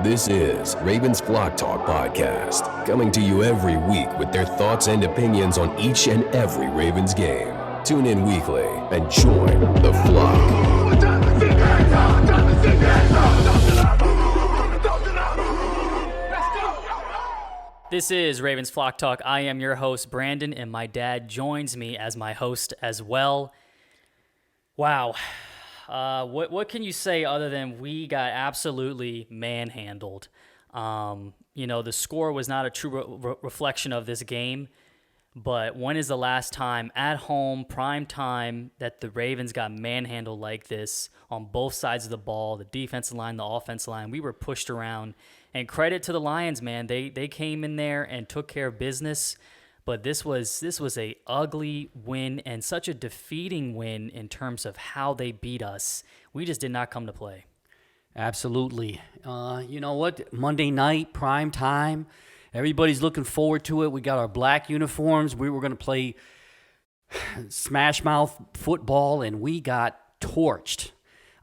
This is Ravens Flock Talk Podcast, coming to you every week with their thoughts and opinions on each and every Ravens game. Tune in weekly and join the flock. This is Ravens Flock Talk. I am your host, Brandon, and my dad joins me as my host as well. Wow. What can you say other than we got absolutely manhandled? The score was not a true reflection of this game, but when is the last time at home, prime time, that the Ravens got manhandled like this on both sides of the ball, the defensive line, the offensive line? We were pushed around. And credit to the Lions, man. They came in there and took care of business. But this was a ugly win and such a defeating win in terms of how they beat us. We just did not come to play. Absolutely. You know what? Monday night, prime time. Everybody's looking forward to it. We got our black uniforms. We were going to play smash mouth football, and we got torched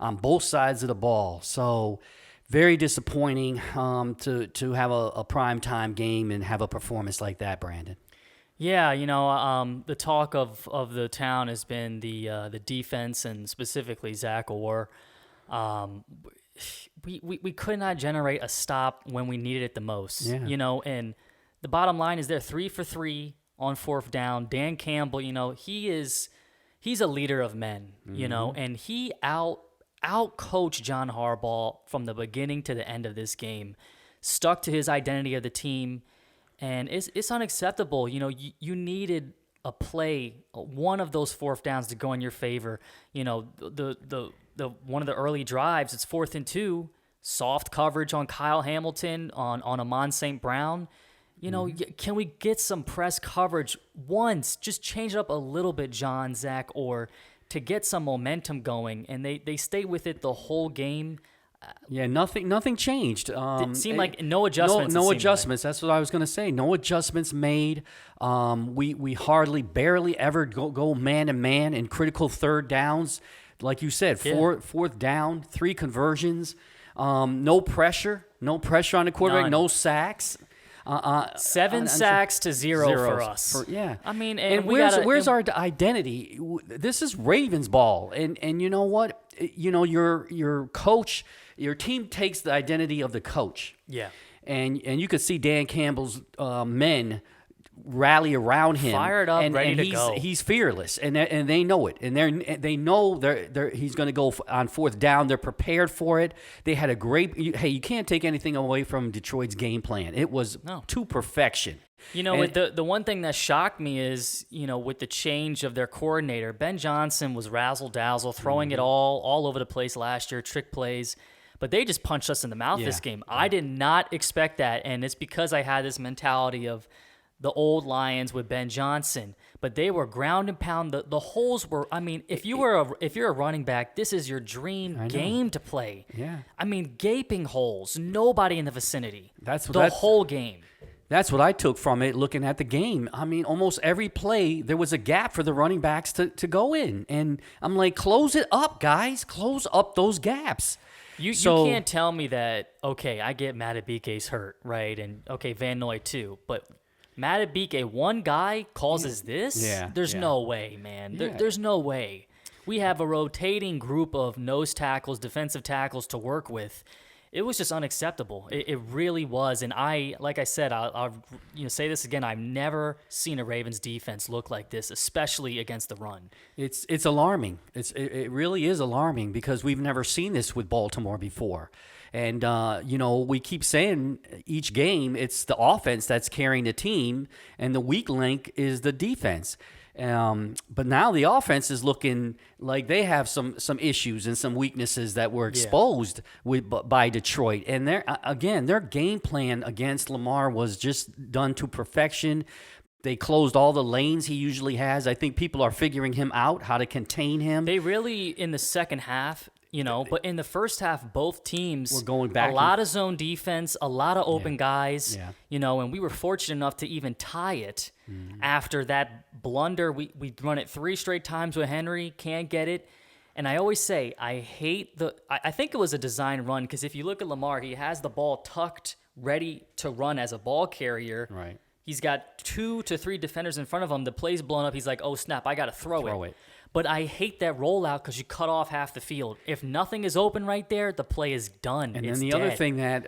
on both sides of the ball. So very disappointing to have a primetime game and have a performance like that, Brandon. Yeah, the talk of the town has been the defense and specifically Zach Orr. We could not generate a stop when we needed it the most. Yeah. And the bottom line is they're 3 for 3 on fourth down. Dan Campbell, he's a leader of men, and he out-coached John Harbaugh from the beginning to the end of this game, stuck to his identity of the team, and it's unacceptable. You needed a play, one of those fourth downs to go in your favor. The one of the early drives, it's 4th and 2, soft coverage on Kyle Hamilton, on Amon St. Brown. Can we get some press coverage once? Just change it up a little bit, John, Zach, or to get some momentum going, and they stayed with it the whole game. Yeah, nothing changed. It seemed like no adjustments. No adjustments. That's what I was going to say. No adjustments made. We barely ever go man to man in critical third downs. Like you said, fourth down, 3 conversions. No pressure on the quarterback. None. No sacks. 7 sacks to 0 for us. I mean, and where's our identity? This is Ravens ball, and you know what? Your coach, your team takes the identity of the coach. Yeah, and you could see Dan Campbell's men rally around him, fired up, ready to go. He's fearless, and they know it, and they know he's going to go on fourth down. They're prepared for it. They had a great. You can't take anything away from Detroit's game plan. It was to perfection. The one thing that shocked me is, with the change of their coordinator, Ben Johnson was razzle-dazzle, throwing it all over the place last year, trick plays. But they just punched us in the mouth this game. I did not expect that, and it's because I had this mentality of the old Lions with Ben Johnson, but they were ground and pound. The holes were. I mean, if you're a running back, this is your dream game to play. Yeah. I mean, gaping holes, nobody in the vicinity. That's whole game. That's what I took from it, looking at the game. I mean, almost every play there was a gap for the running backs to go in, and I'm like, close it up, guys, close up those gaps. You can't tell me that. Okay, I get Matabike's hurt, right, and okay, Van Noy too, but Matabike, one guy causes this? Yeah. There's no way, man. There's no way. We have a rotating group of nose tackles, defensive tackles to work with. It was just unacceptable. It really was. And like I said, I'll say this again. I've never seen a Ravens defense look like this, especially against the run. It's alarming. It really is alarming because we've never seen this with Baltimore before. And, we keep saying each game it's the offense that's carrying the team, and the weak link is the defense. But now the offense is looking like they have some issues and some weaknesses that were exposed by Detroit. And their game plan against Lamar was just done to perfection. They closed all the lanes he usually has. I think people are figuring him out, how to contain him. They really, in the second half, but in the first half, both teams were going back. A lot of zone defense, a lot of open guys, and we were fortunate enough to even tie it after that blunder. We run it 3 straight times with Henry, can't get it. And I always say, I think it was a design run, because if you look at Lamar, he has the ball tucked, ready to run as a ball carrier. Right. He's got 2 to 3 defenders in front of him. The play's blown up. He's like, oh, snap, I got to throw it. But I hate that rollout because you cut off half the field. If nothing is open right there, the play is done. And it's then the dead. other thing that...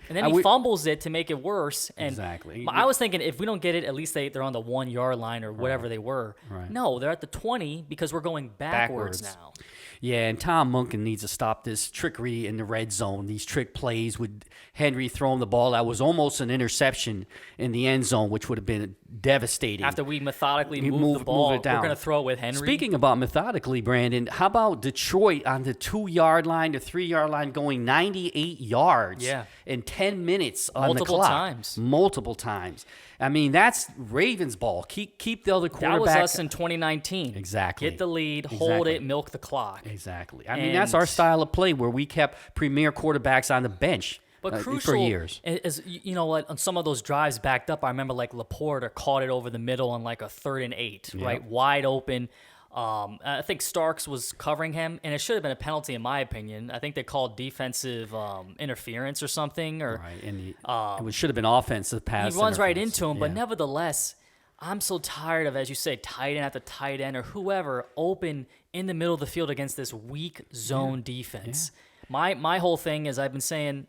and then he fumbles it to make it worse. And exactly. I was thinking, if we don't get it, at least they're on the 1 yard line or whatever they were. Right. No, they're at the 20 because we're going backwards now. Yeah, and Tom Munkin needs to stop this trickery in the red zone, these trick plays with Henry throwing the ball that was almost an interception in the end zone, which would have been devastating. After we methodically move the ball, it down. We're going to throw it with Henry. Speaking about methodically, Brandon, how about Detroit on the 2-yard line, the 3-yard line, going 98 yards in 10 minutes on the clock? Multiple times. I mean, that's Ravens ball. Keep the other quarterback. That was us in 2019. Exactly. Get the lead, hold it, milk the clock. Exactly. I mean, that's our style of play where we kept premier quarterbacks on the bench for years. Is, you know what, on some of those drives backed up, I remember like Laporta caught it over the middle on like a 3rd and 8, right? Wide open. I think Starks was covering him, and it should have been a penalty in my opinion. I think they called defensive interference or something. Right, and it should have been offensive pass. He runs right into him, but nevertheless, I'm so tired of, as you say, tight end after tight end or whoever open in the middle of the field against this weak zone defense. My whole thing is I've been saying,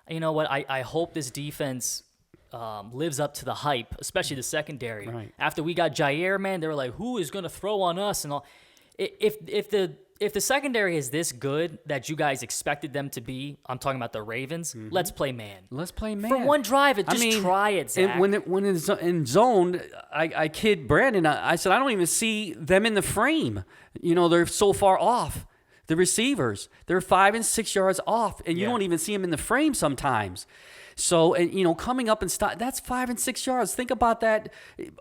you know what, I hope this defense lives up to the hype, especially the secondary. Right. After we got Jair, man, they were like, who is going to throw on us and all. If the secondary is this good that you guys expected them to be, I'm talking about the Ravens, let's play man. Let's play man. For one drive, try it, Zach. And when it's in zone, I kid Brandon. I said, I don't even see them in the frame. You know, they're so far off. The receivers, they're 5 and 6 yards off, and you don't even see them in the frame sometimes. So, and you know, coming up and stop, that's 5 and 6 yards. Think about that,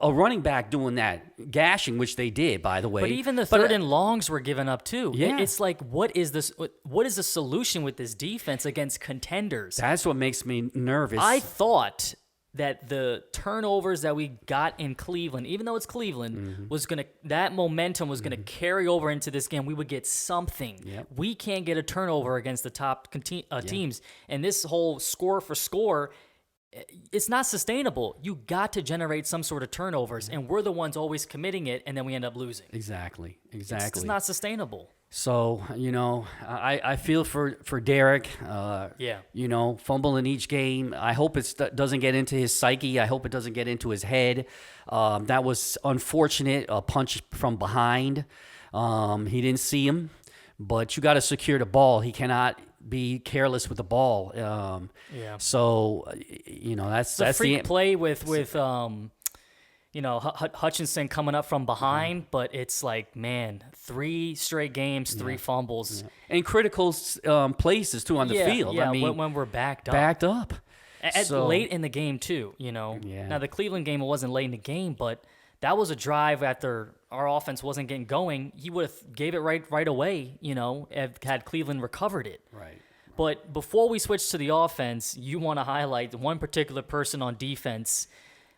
a running back doing that, gashing, which they did, by the way. But even the third and longs were given up too. Yeah. It's like, what is this? What is the solution with this defense against contenders? That's what makes me nervous. I thought that the turnovers that we got in Cleveland, even though it's Cleveland, that momentum was gonna carry over into this game. We would get something. Yep. We can't get a turnover against the top teams, and this whole score for score, it's not sustainable. You got to generate some sort of turnovers, and we're the ones always committing it, and then we end up losing. Exactly. It's not sustainable. So, you know, I feel for Derek. You know, fumbling each game. I hope it doesn't get into his psyche. I hope it doesn't get into his head. That was unfortunate, a punch from behind. He didn't see him, but you got to secure the ball. He cannot be careless with the ball. So, you know, that's a freak play with you know, Hutchinson coming up from behind, but it's like, man, 3 straight games, 3 fumbles. And critical places, too, on the field. Yeah, I mean, when we're backed up. Late in the game, too, you know. Yeah. Now, the Cleveland game, it wasn't late in the game, but that was a drive after our offense wasn't getting going. He would have gave it right away, you know, had Cleveland recovered it. Right. But before we switch to the offense, you want to highlight one particular person on defense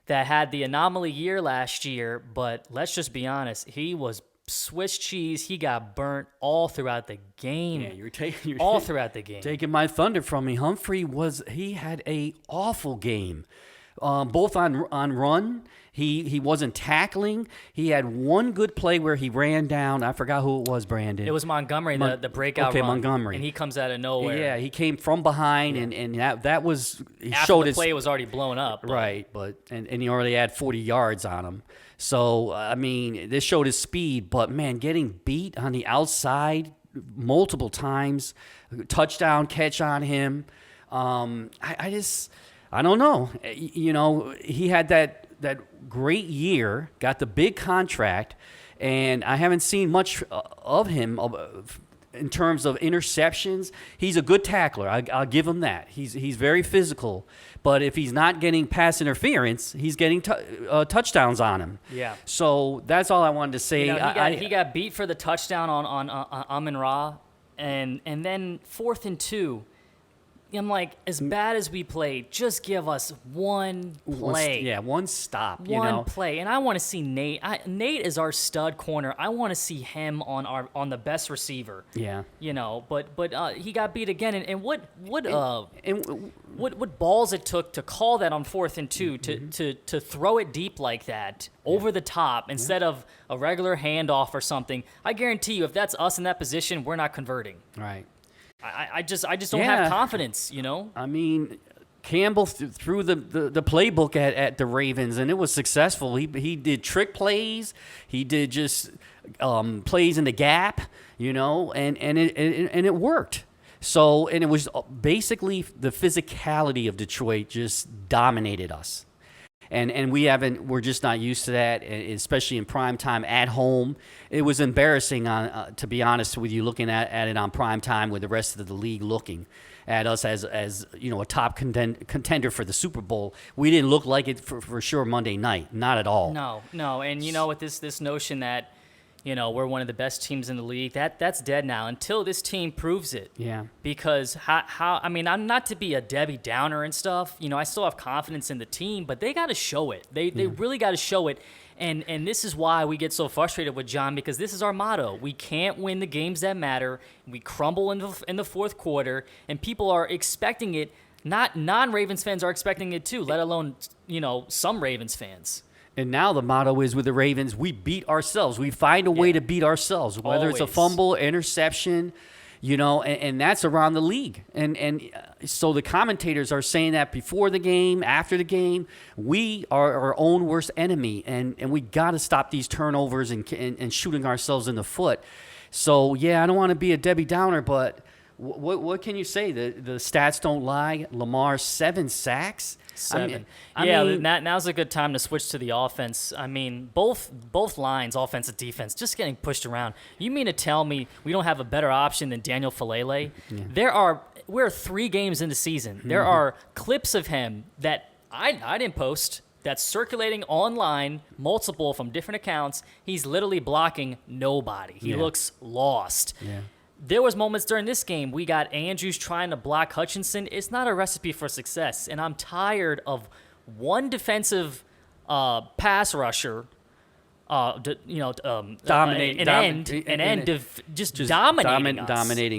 that had the anomaly year last year, but let's just be honest, he was Swiss cheese. He got burnt all throughout the game. Yeah, you're all throughout the game. Taking my thunder from me. Humphrey he had a awful game, both on run. He wasn't tackling. He had one good play where he ran down. I forgot who it was, Brandon. It was Montgomery, the breakout run. Montgomery. And he comes out of nowhere. Yeah, he came from behind, and that was he after showed the play was already blown up. Right, and he already had 40 yards on him. So I mean, this showed his speed. But man, getting beat on the outside multiple times, touchdown catch on him. I don't know. You know, he had that great year, got the big contract, and I haven't seen much of him in terms of interceptions. He's a good tackler. I'll give him that. He's very physical, but if he's not getting pass interference, he's getting touchdowns on him. Yeah. So that's all I wanted to say. You know, he got beat for the touchdown on Amon-Ra, and then 4th and 2. I'm like, as bad as we played, just give us one play. One stop. One play. And I want to see Nate. Nate is our stud corner. I want to see him on the best receiver. Yeah. But he got beat again. And what balls it took to call that on 4th and 2 to throw it deep like that over the top instead of a regular handoff or something. I guarantee you, if that's us in that position, we're not converting. Right. I just don't have confidence, I mean, Campbell threw the playbook at the Ravens, and it was successful. He did trick plays. He did just plays in the gap, and it worked. So, and it was basically the physicality of Detroit just dominated us. And we're just not used to that, especially in prime time at home. It was embarrassing, to be honest with you, looking at it on prime time with the rest of the league looking at us as a top contender for the Super Bowl. We didn't look like it for sure Monday night, not at all. No, and with this notion that we're one of the best teams in the league, that's dead now until this team proves it. Yeah. Because I'm not to be a Debbie Downer and stuff. I still have confidence in the team, but they got to show it. They really got to show it. And this is why we get so frustrated with John, because this is our motto. We can't win the games that matter. We crumble in the fourth quarter, and people are expecting it. Not non-Ravens fans are expecting it too, let alone some Ravens fans. And now the motto is with the Ravens, we beat ourselves. We find a way to beat ourselves, whether it's a fumble, interception, and that's around the league. And so the commentators are saying that before the game, after the game, we are our own worst enemy, and we got to stop these turnovers and shooting ourselves in the foot. So, I don't want to be a Debbie Downer, but what can you say? The stats don't lie. Lamar, 7 sacks. 7. I mean, now's a good time to switch to the offense. I mean, both lines, offense and defense, just getting pushed around. You mean to tell me we don't have a better option than Daniel Falele? Yeah. We're 3 games into season. There are clips of him that I didn't post that's circulating online, multiple from different accounts. He's literally blocking nobody. He looks lost. Yeah. There was moments during this game we got Andrews trying to block Hutchinson. It's not a recipe for success, and I'm tired of one defensive pass rusher, dominating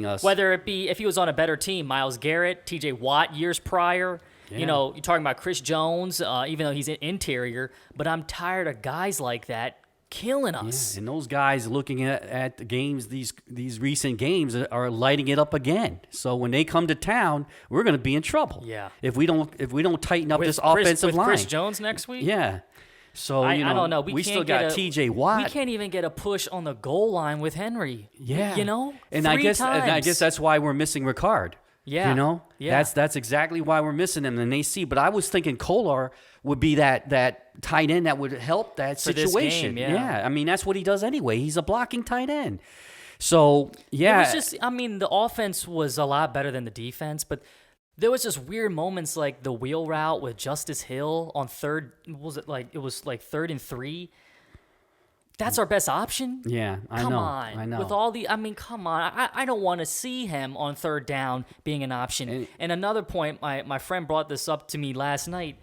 us. Whether it be if he was on a better team, Myles Garrett, T.J. Watt years prior. Yeah. You're talking about Chris Jones, even though he's an interior. But I'm tired of guys like that killing us. Yeah, and those guys looking at the games, these recent games are lighting it up again. So when they come to town, we're going to be in trouble. Yeah. If we don't tighten up this offensive line. Chris Jones next week? Yeah. So I don't know. We still got TJ Watt. We can't even get a push on the goal line with Henry. Yeah. And I guess that's why we're missing Ricard. Yeah. Yeah. That's exactly why we're missing him. And they see, but I was thinking Kolar would be that tight end that would help that for situation. This game, yeah. I mean, that's what he does anyway. He's a blocking tight end. So, yeah. It was just, the offense was a lot better than the defense, but there was just weird moments like the wheel route with Justice Hill on third. It was like 3rd and 3. That's our best option? Yeah, I know. Come on. I know. With all come on. I don't want to see him on 3rd down being an option. And another point, my friend brought this up to me last night.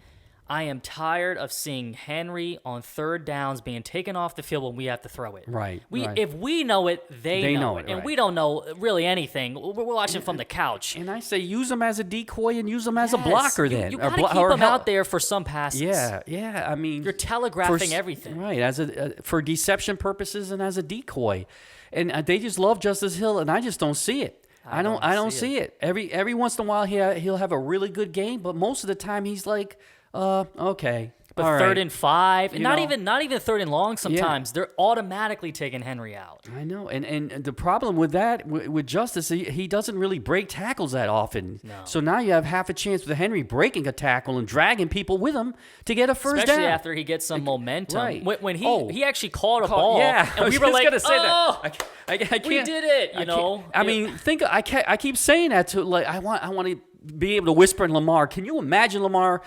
I am tired of seeing Henry on 3rd downs being taken off the field when we have to throw it. Right. If we know it, they know it. And right. we don't know really anything. We're watching from the couch. And I say use him as a decoy and use him as a blocker then. You got to keep him out there for some passes. Yeah. I mean, you're telegraphing everything. Right, for deception purposes and as a decoy. And they just love Justice Hill, and I just don't see it. I don't see it. Every once in a while he'll have a really good game, but most of the time he's like, okay. But all 3rd right. and 5, and not even 3rd and long sometimes. They're automatically taking Henry out. I know. And the problem with that, with Justice, he doesn't really break tackles that often. No. So now you have half a chance with Henry breaking a tackle and dragging people with him to get a first down. Especially after he gets some momentum. Right. When he actually caught a ball. Yeah. And we were like, say that. I can't. We did it, you know. I mean, I keep saying that to, like, I want to be able to whisper in Lamar. Can you imagine Lamar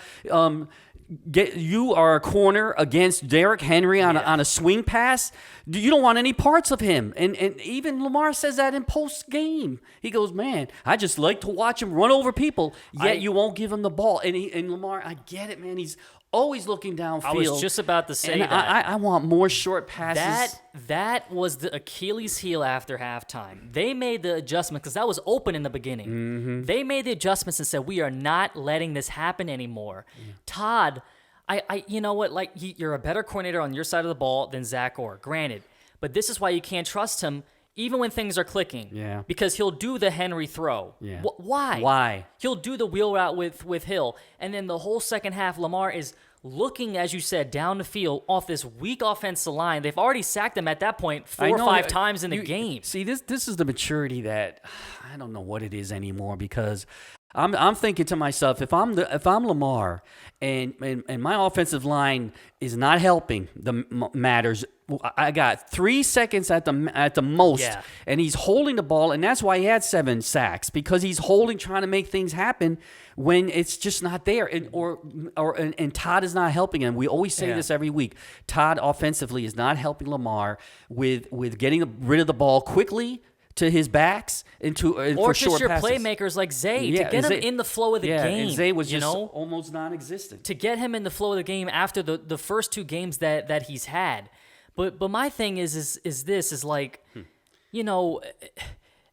you are a corner against Derrick Henry on a swing pass. You don't want any parts of him. And even Lamar says that in post game. He goes, man, I just like to watch him run over people. Yet you won't give him the ball. And Lamar, I get it, man. He's always looking downfield. I was just about to say and that. I want more short passes. That was the Achilles heel after halftime. They made the adjustment because that was open in the beginning. Mm-hmm. They made the adjustments and said, we are not letting this happen anymore. Yeah. Todd, you know what? Like, you're a better coordinator on your side of the ball than Zach Orr, granted. But this is why you can't trust him even when things are clicking. Yeah. Because he'll do the Henry throw. Yeah. Why? Why? He'll do the wheel route with Hill. And then the whole second half, Lamar is looking, as you said, down the field off this weak offensive line. They've already sacked him at that point 4 or 5 times in the game. See, this is the maturity that I don't know what it is anymore, because I'm thinking to myself, if I'm Lamar and my offensive line is not helping the matters, I got 3 seconds at the most, and he's holding the ball, and that's why he had 7 sacks, because he's holding, trying to make things happen when it's just not there, and Todd is not helping him. We always say this every week. Todd offensively is not helping Lamar with getting rid of the ball quickly to his backs or for just short your passes. playmakers like Zay to get him in the flow of the game. And Zay was just almost non-existent. To get him in the flow of the game after the first 2 games that he's had. But my thing is like, you know,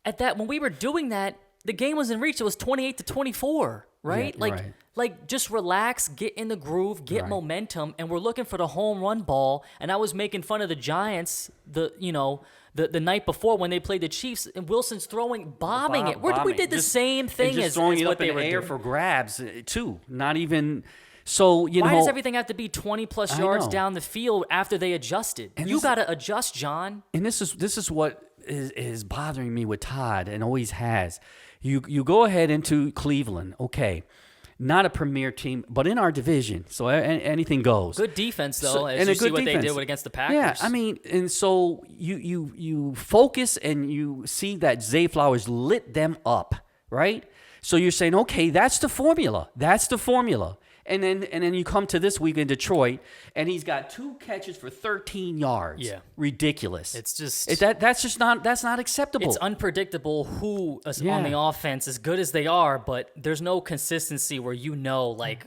at that when we were doing that, the game was in reach. It was 28-24, right? Yeah, like just relax, get in the groove, get momentum, and we're looking for the home run ball. And I was making fun of the Giants, the night before when they played the Chiefs, and Wilson's bombing it. We did the same thing as throwing it what up they in were the air doing. for grabs too. Not even. So, Why does everything have to be 20-plus yards down the field after they adjusted? You got to adjust, John. And this is what is bothering me with Todd, and always has. You go ahead into Cleveland, okay, not a premier team, but in our division, so anything goes. Good defense, though, as you see what they did against the Packers. Yeah, I mean, and so you focus and you see that Zay Flowers lit them up, right? So you're saying, okay, that's the formula. And then you come to this week in Detroit, and he's got 2 catches for 13 yards. Yeah, ridiculous. It's just that's not acceptable. It's unpredictable who is on the offense, as good as they are, but there's no consistency where like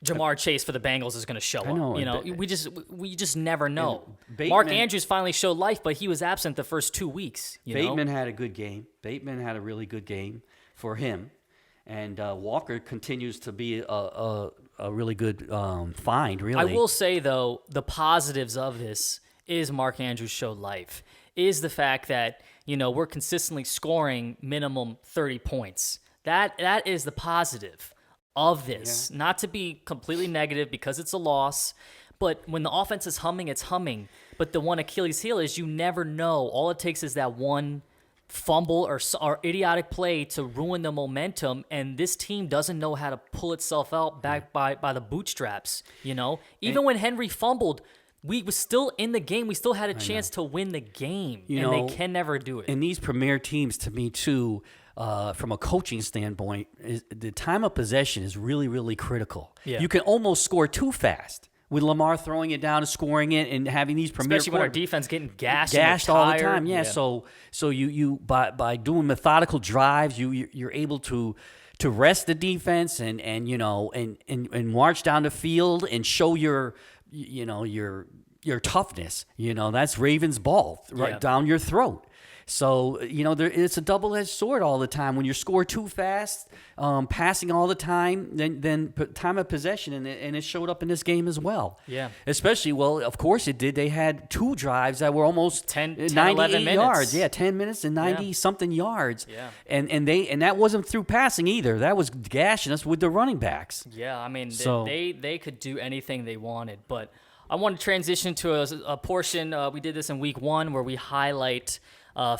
Jamar Chase for the Bengals is going to show up. We just never know. Mark Andrews finally showed life, but he was absent the first 2 weeks. Bateman had a good game. Bateman had a really good game for him. And Walker continues to be a really good find, really. I will say, though, the positives of this is Mark Andrews showed life, is the fact that, we're consistently scoring minimum 30 points. That is the positive of this. Yeah. Not to be completely negative because it's a loss, but when the offense is humming, it's humming. But the one Achilles heel is you never know. All it takes is that one fumble or idiotic play to ruin the momentum, and this team doesn't know how to pull itself out back by the bootstraps. Even when Henry fumbled, we was still in the game. We still had a chance to win the game, and they can never do it. And these premier teams, to me too, from a coaching standpoint, the time of possession is really, really critical. Yeah. You can almost score too fast with Lamar throwing it down and scoring it, and having these premier, especially when our defense getting gashed all the time. Yeah. So you by doing methodical drives, you're able to rest the defense and march down the field and show your toughness. That's Ravens ball down your throat. So, it's a double-edged sword all the time. When you score too fast, passing all the time, then time of possession, and it showed up in this game as well. Yeah. Especially, of course it did. They had 2 drives that were almost 11 minutes. yards. Yeah, 10 minutes and 90-something yards. Yeah. And that wasn't through passing either. That was gashing us with the running backs. Yeah, I mean, they could do anything they wanted. But I want to transition to a portion. We did this in week 1 where we highlight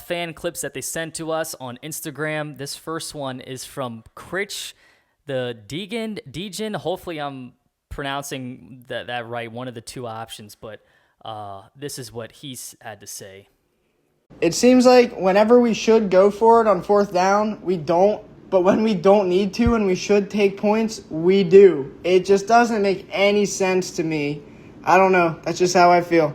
fan clips that they sent to us on Instagram. This first one is from Critch, the Degen. Hopefully I'm pronouncing that right, one of the 2 options, but this is what he's had to say. It seems like whenever we should go for it on 4th down, we don't but when we don't need to and we should take points, we do. It just doesn't make any sense to me. I don't know. That's just how I feel.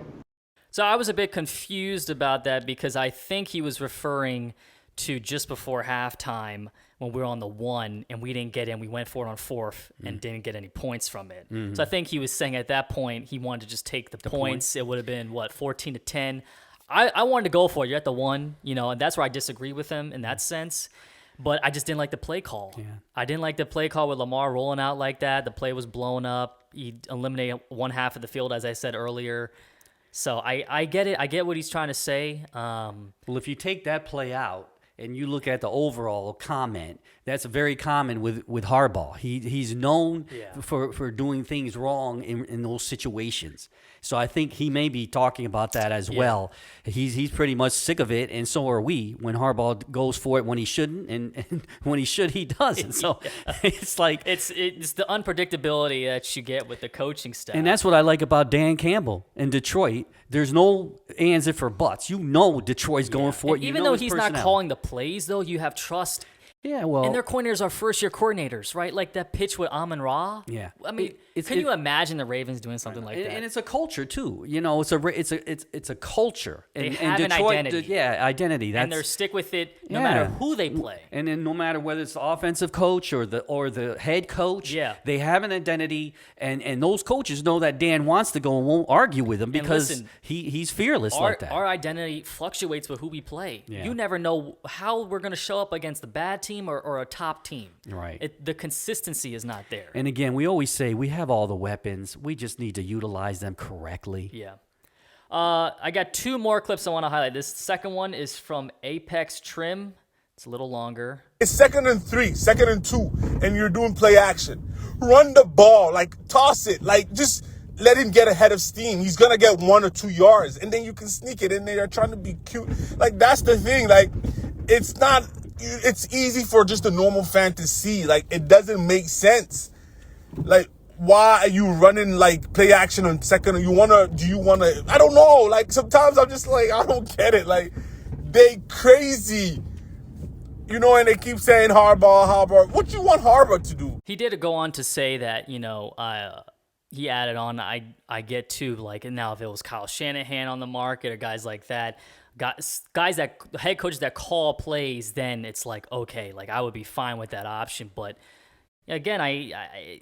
So I was a bit confused about that because I think he was referring to just before halftime when we were on the 1 and we didn't get in. We went for it on 4th and didn't get any points from it. So I think he was saying at that point he wanted to just take the points. It would have been, 14-10. I wanted to go for it. You're at the 1, and that's where I disagree with him in that sense. But I just didn't like the play call. Yeah. I didn't like the play call with Lamar rolling out like that. The play was blown up. He eliminated one half of the field, as I said earlier. So I get it. I get what he's trying to say. Well, if you take that play out and you look at the overall comment, that's very common with Harbaugh. He's known for doing things wrong in those situations. So I think he may be talking about that as well. He's pretty much sick of it, and so are we when Harbaugh goes for it when he shouldn't, and when he should, he doesn't. So it's like it's the unpredictability that you get with the coaching staff. And that's what I like about Dan Campbell in Detroit. There's no ands if or buts. Detroit's going for it. Even though he's not calling the plays, though, you have trust. Yeah, well, and their coordinators are first-year coordinators, right? Like that pitch with Amon-Ra. Yeah, I mean, can you imagine the Ravens doing something like that? And it's a culture too. It's a culture. They have an identity. Identity. And they stick with it no matter who they play. And then no matter whether it's the offensive coach or the head coach, they have an identity. And those coaches know that Dan wants to go and won't argue with him because he's fearless like that. Our identity fluctuates with who we play. Yeah. You never know how we're going to show up against the bad team or a top team. Right. The consistency is not there. And again, we always say we have all the weapons. We just need to utilize them correctly. Yeah. I got 2 more clips I want to highlight. This second one is from Apex Trim. It's a little longer. It's 2nd and 3, 2nd and 2, and you're doing play action. Run the ball, toss it, just let him get ahead of steam. He's going to get 1 or 2 yards, and then you can sneak it in there trying to be cute. That's the thing. It's easy for just a normal fan to see. It doesn't make sense. Why are you running play action on 2nd? Do you wanna? I don't know. Sometimes I'm just I don't get it. They crazy. And they keep saying Harbaugh. What you want Harbaugh to do? He did go on to say that, he added on, I get to, now if it was Kyle Shanahan on the market or guys like that, guys that head coaches that call plays, then it's okay, I would be fine with that option. But again, I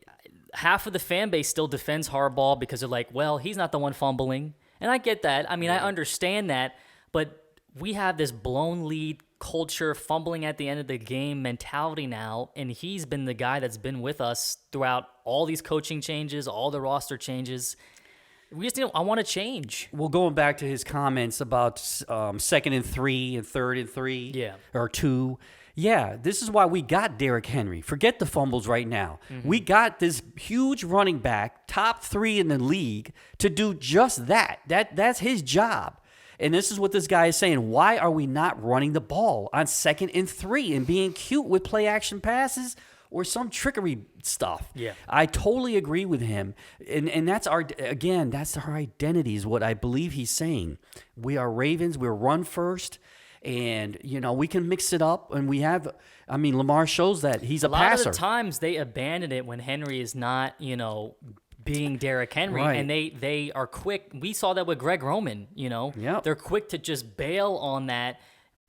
half of the fan base still defends Harbaugh because they're well, he's not the one fumbling, and I get that. I mean, I understand that, but we have this blown lead culture, fumbling at the end of the game mentality now, and he's been the guy that's been with us throughout all these coaching changes, all the roster changes. I want to change. Well, going back to his comments about 2nd and 3 and 3rd and 3 or 2, this is why we got Derrick Henry. Forget the fumbles right now. Mm-hmm. We got this huge running back, top 3 in the league, to do just that. That's his job. And this is what this guy is saying. Why are we not running the ball on 2nd and 3 and being cute with play action passes or some trickery stuff? Yeah. I totally agree with him. And that's our identity is what I believe he's saying. We are Ravens. We're run first. And, we can mix it up. And Lamar shows that he's a passer. A lot of the times they abandon it when Henry is not, being Derrick Henry, right. And they are quick. We saw that with Greg Roman, Yep. They're quick to just bail on that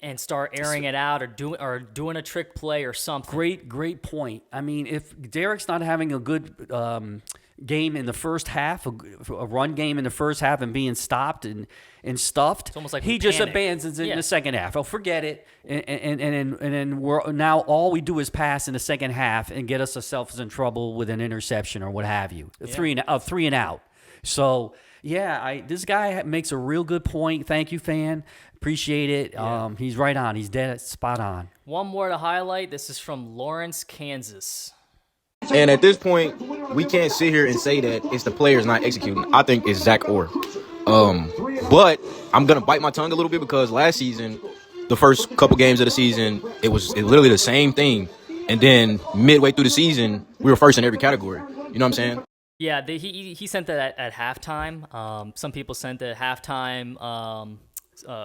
and start airing it out or doing a trick play or something. Great point. I mean, if Derrick's not having a good game in the first half, a run game in the first half and being stopped and stuffed, it's almost like he just abandons it in the second half. Oh, forget it. And then we're now all we do is pass in the second half and get ourselves in trouble with an interception or what have you. Three and out. So this guy makes a real good point. Thank you, fan. Appreciate it. Yeah. He's right on. He's dead spot on. One more to highlight. This is from Lawrence, Kansas. And at this point, we can't sit here and say that it's the players not executing. I think it's Zach Orr. But I'm going to bite my tongue a little bit because last season, the first couple games of the season, it was literally the same thing. And then midway through the season, we were first in every category. You know what I'm saying? Yeah, he sent that at halftime. Some people sent the halftime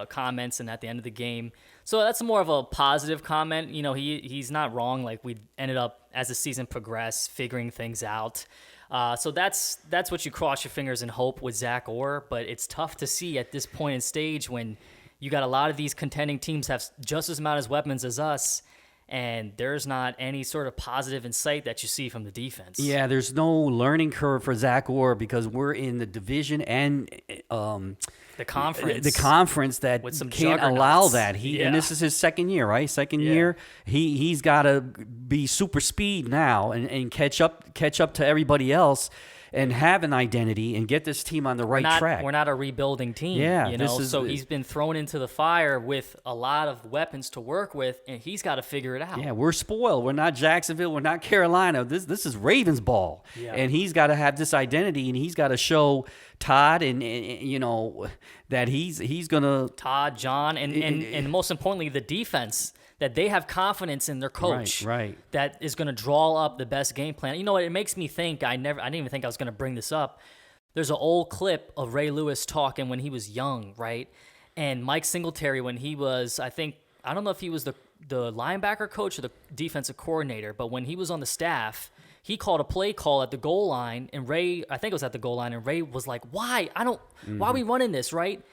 comments and at the end of the game. So that's more of a positive comment. You know, he's not wrong. Like, we ended up, as the season progressed, figuring things out. So that's what you cross your fingers and hope with Zach Orr. But it's tough to see at this point in stage when you got a lot of these contending teams have just as amount of weapons as us, and there's not any sort of positive insight that you see from the defense. Yeah, there's no learning curve for Zach Orr because we're in the division and the conference. The conference that with some can't juggernauts. allow that. Yeah. And this is his second year, right? Second year. He's got to be super speed now and catch up to everybody else and have an identity and get this team on the right track. We're not a rebuilding team. Yeah, you know. So he's been thrown into the fire with a lot of weapons to work with, and he's got to figure it out. Yeah, we're spoiled. We're not Jacksonville. We're not Carolina. This is Ravens ball, and he's got to have this identity, and he's got to show Todd and you know that he's gonna Todd, John, and most importantly, the defense. That they have confidence in their coach, right. That is going to draw up the best game plan. You know what? It makes me think. I didn't even think I was going to bring this up. There's an old clip of Ray Lewis talking when he was young, right? And Mike Singletary when he was, I don't know if he was the linebacker coach or the defensive coordinator, but when he was on the staff, he called a play call at the goal line, and Ray, I think it was at the goal line, and Ray was like, "Why? Why are we running this, right?"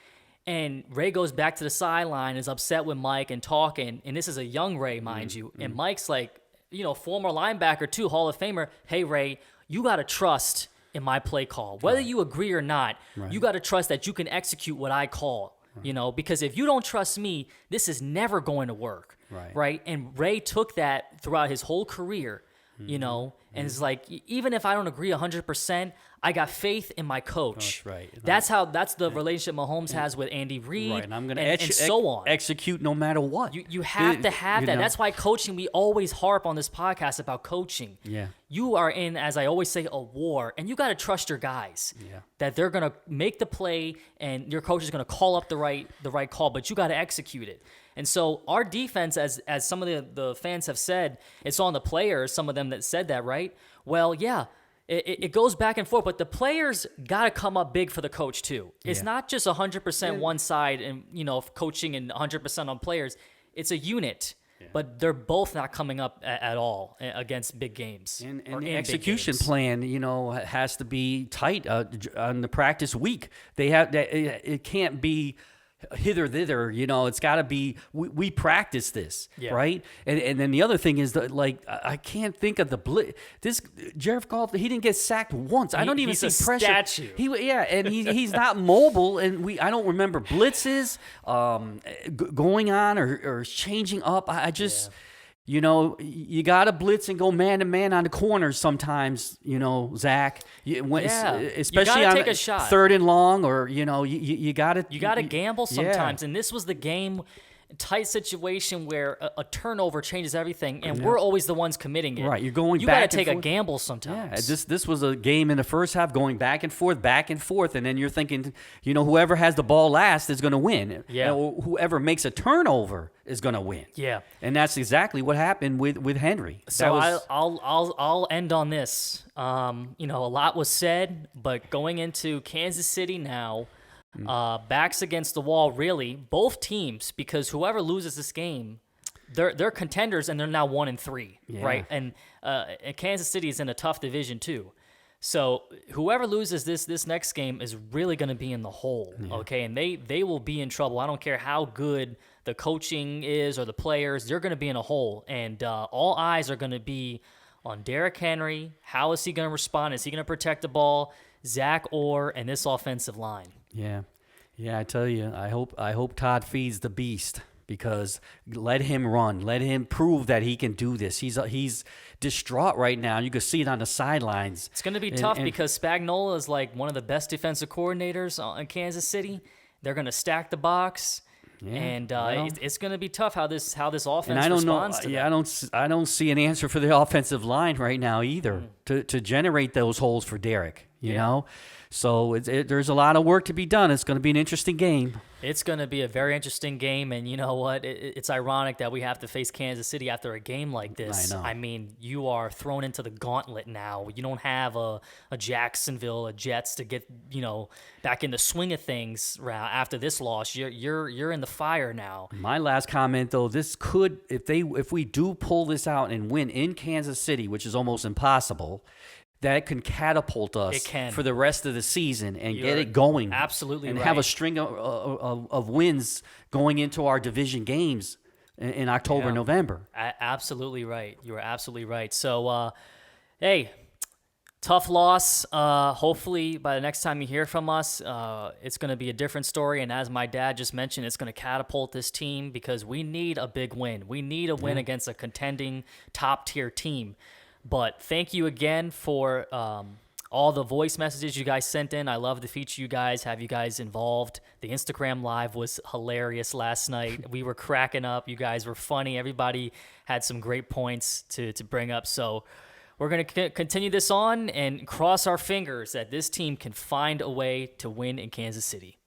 And Ray goes back to the sideline, is upset with Mike and talking. And this is a young Ray, mind you. And Mike's like, you know, former linebacker too, Hall of Famer. Hey, Ray, you got to trust in my play call. Whether you agree or not, you got to trust that you can execute what I call, you know, because if you don't trust me, this is never going to work. Right. And Ray took that throughout his whole career, you know, and it's like, even if I don't agree 100%, I got faith in my coach. That's right. That's the relationship Mahomes has with Andy Reid, right. And I'm going and so on. Execute no matter what. You have to have that. know. That's why coaching, we always harp on this podcast about coaching. Yeah. You are in, as I always say, a war, and you got to trust your guys. Yeah. That they're going to make the play, and your coach is going to call up the right call, but you got to execute it. And so our defense, as some of the fans have said, it's on the players, some of them that said that, right? Well, yeah, it goes back and forth, but the players got to come up big for the coach too. It's not just 100% one side and, you know, coaching and 100% on players. It's a unit. Yeah. But they're both not coming up at all against big games. And the execution plan, you know, has to be tight on the practice week. It can't be hither thither, you know. It's got to be we practice this, right? And then the other thing is that, like, I can't think of the blitz. This Jared Goff, he didn't get sacked once. I don't even see pressure. Statue. And he's not mobile, and I don't remember blitzes going on or changing up. I just. You know, you got to blitz and go man-to-man on the corners sometimes, you know, Zach. Especially on take a shot. Third and long, or, you know, you got to... You got to gamble sometimes. And this was the game, tight situation where a turnover changes everything, and we're always the ones committing it. Right, you're going you back gotta take and forth. a gamble sometimes. Yeah, this was a game in the first half going back and forth, and then you're thinking, you know, whoever has the ball last is going to win. Yeah. Whoever makes a turnover is going to win. Yeah. And that's exactly what happened with Henry. So I'll end on this. You know, a lot was said, but going into Kansas City now, backs against the wall, really, both teams, because whoever loses this game, they're contenders, and they're now 1-3, right? And Kansas City is in a tough division too. So whoever loses this next game is really going to be in the hole, okay? And they will be in trouble. I don't care how good the coaching is or the players, they're going to be in a hole. And all eyes are going to be on Derrick Henry. How is he going to respond? Is he going to protect the ball? Zach Orr and this offensive line. Yeah. I tell you, I hope Todd feeds the beast, because let him run, let him prove that he can do this. He's distraught right now. You can see it on the sidelines. It's going to be tough because Spagnuolo is like one of the best defensive coordinators in Kansas City. They're going to stack the box. And it's going to be tough how this offense responds to that. I don't see an answer for the offensive line right now either to generate those holes for Derrick. you know? So there's a lot of work to be done. It's going to be an interesting game. It's going to be a very interesting game, and you know what? It's ironic that we have to face Kansas City after a game like this. I know. I mean, you are thrown into the gauntlet now. You don't have a Jacksonville, a Jets to get back in the swing of things after this loss. You're in the fire now. My last comment, though, this could, if we do pull this out and win in Kansas City, which is almost impossible, that can catapult us for the rest of the season and get it going. Absolutely and right. have a string of wins going into our division games in October, November. Absolutely right. You are absolutely right. So, hey, tough loss. Hopefully, by the next time you hear from us, it's going to be a different story. And as my dad just mentioned, it's going to catapult this team because we need a big win. We need a win against a contending top-tier team. But thank you again for all the voice messages you guys sent in. I love to feature you guys, have you guys involved. The Instagram Live was hilarious last night. We were cracking up. You guys were funny. Everybody had some great points to bring up. So we're going to continue this on and cross our fingers that this team can find a way to win in Kansas City.